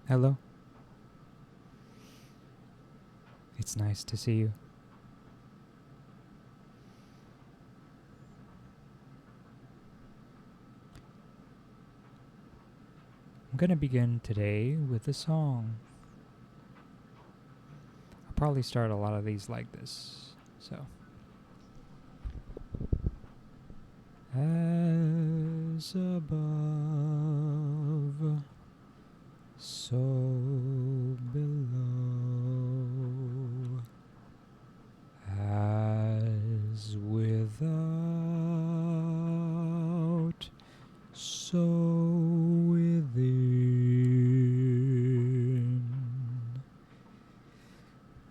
Hello. It's nice to see you. I'm gonna begin today with a song. I'll probably start a lot of these like this. So, as above, so below, as without, so within.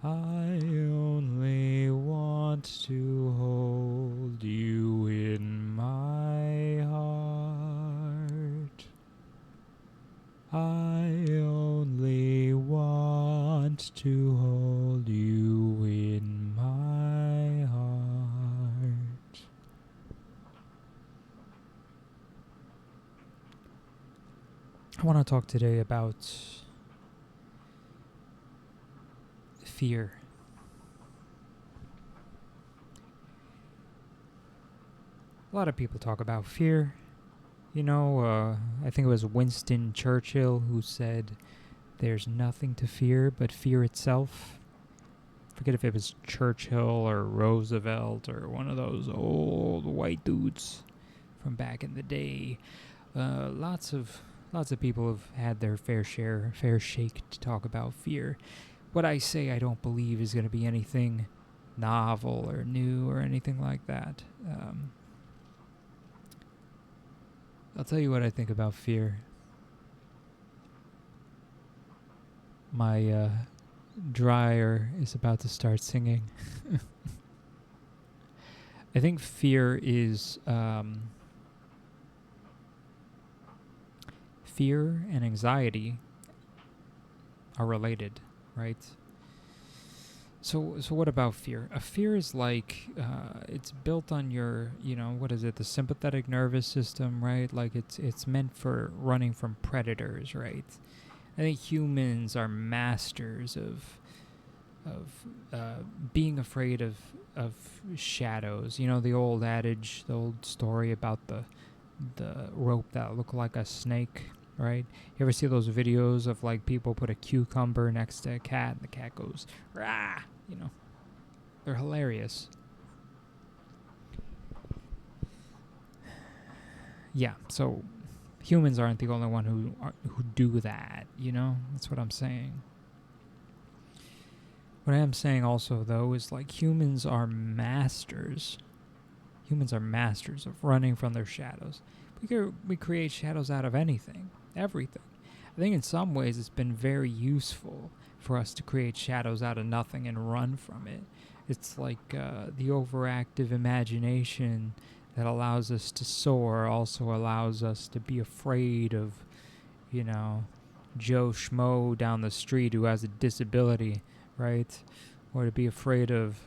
I only want to hold you in my heart. I only want to hold you in my heart. I want to talk today about fear. A lot of people talk about fear. I think it was Winston Churchill who said, "There's nothing to fear but fear itself." I forget if it was Churchill or Roosevelt or one of those old white dudes from back in the day. Lots of people have had their fair shake to talk about fear. What I say I don't believe is going to be anything novel or new or anything like that. I'll tell you what I think about fear. My dryer is about to start singing. I think fear is fear and anxiety are related, right? So what about fear? A fear is like it's built on your, what is it? The sympathetic nervous system, right? Like it's meant for running from predators, right? I think humans are masters of being afraid of shadows. You know the old adage, the old story about the rope that looked like a snake, right? You ever see those videos of like people put a cucumber next to a cat and the cat goes rah? They're hilarious. Yeah, so humans aren't the only one who do that. That's what I'm saying. What I am saying also, though, is like humans are masters. Humans are masters of running from their shadows. We create shadows out of anything, everything. I think in some ways it's been very useful for us to create shadows out of nothing and run from it. It's like the overactive imagination that allows us to soar also allows us to be afraid of, Joe Schmo down the street who has a disability, right? Or to be afraid of,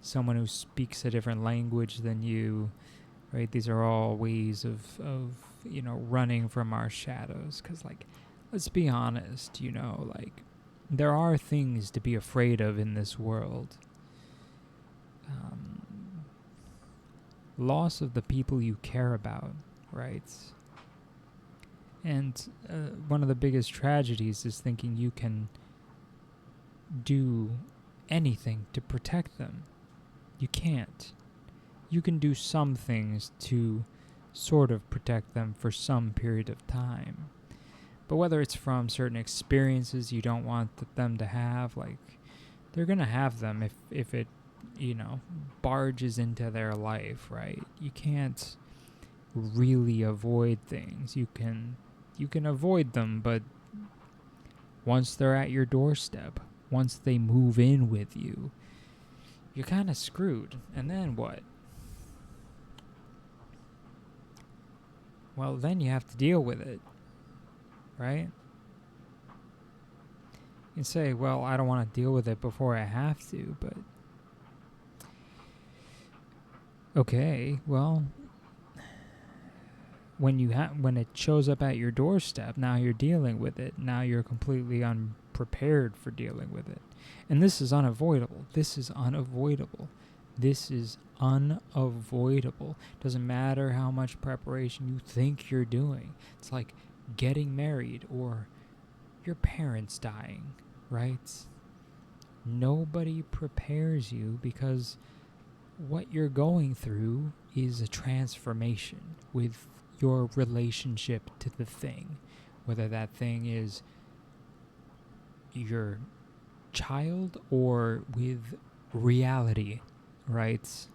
someone who speaks a different language than you, right? These are all ways of running from our shadows. Because, like, let's be honest, like, there are things to be afraid of in this world. Loss of the people you care about, right? And one of the biggest tragedies is thinking you can do anything to protect them. You can't. You can do some things to sort of protect them for some period of time. But whether it's from certain experiences you don't want them to have, like, they're going to have them if it, barges into their life, right? You can't really avoid things. You can avoid them, but once they're at your doorstep, once they move in with you, you're kind of screwed. And then what? Well, then you have to deal with it, right? You can say, well, I don't want to deal with it before I have to, but okay, well, when it shows up at your doorstep, now you're dealing with it. Now you're completely unprepared for dealing with it. And this is unavoidable. This is unavoidable. This is unavoidable. Doesn't matter how much preparation you think you're doing. It's like getting married or your parents dying, right? Nobody prepares you, because what you're going through is a transformation with your relationship to the thing, whether that thing is your child or with reality, right?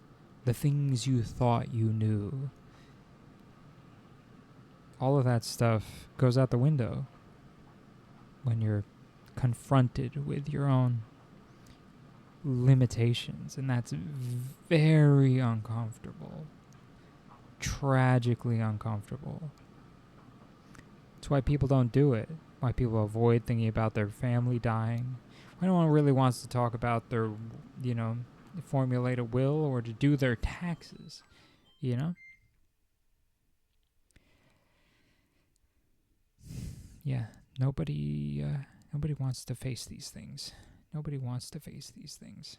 The things you thought you knew. All of that stuff goes out the window when you're confronted with your own limitations, and that's very uncomfortable. Tragically uncomfortable. That's why people don't do it. Why people avoid thinking about their family dying. Why no one really wants to talk about their, formulate a will or to do their taxes, Yeah, nobody wants to face these things. Nobody wants to face these things.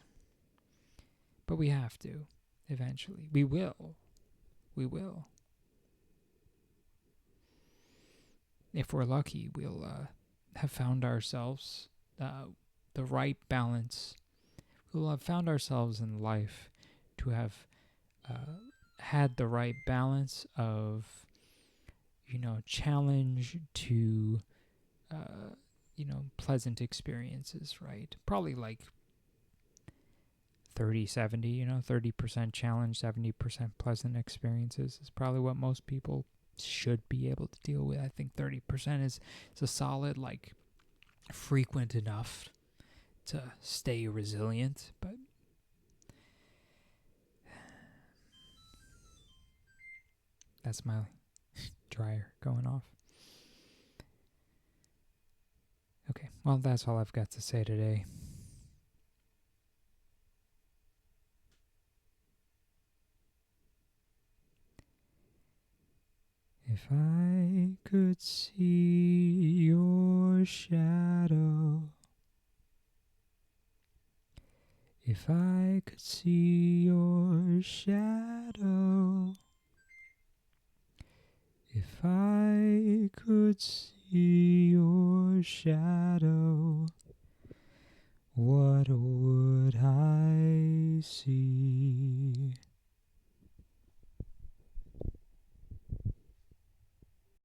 But we have to, eventually. We will. We will. If we're lucky, we'll have found ourselves the right balance. We'll have found ourselves in life to have had the right balance of, challenge to, pleasant experiences, right? Probably like 30-70, 30% challenge, 70% pleasant experiences is probably what most people should be able to deal with. I think 30% is a solid, frequent enough to stay resilient, but that's my dryer going off. Okay, well, that's all I've got to say today. If I could see your shadow, if I could see your shadow, if I could see your shadow, what would I see?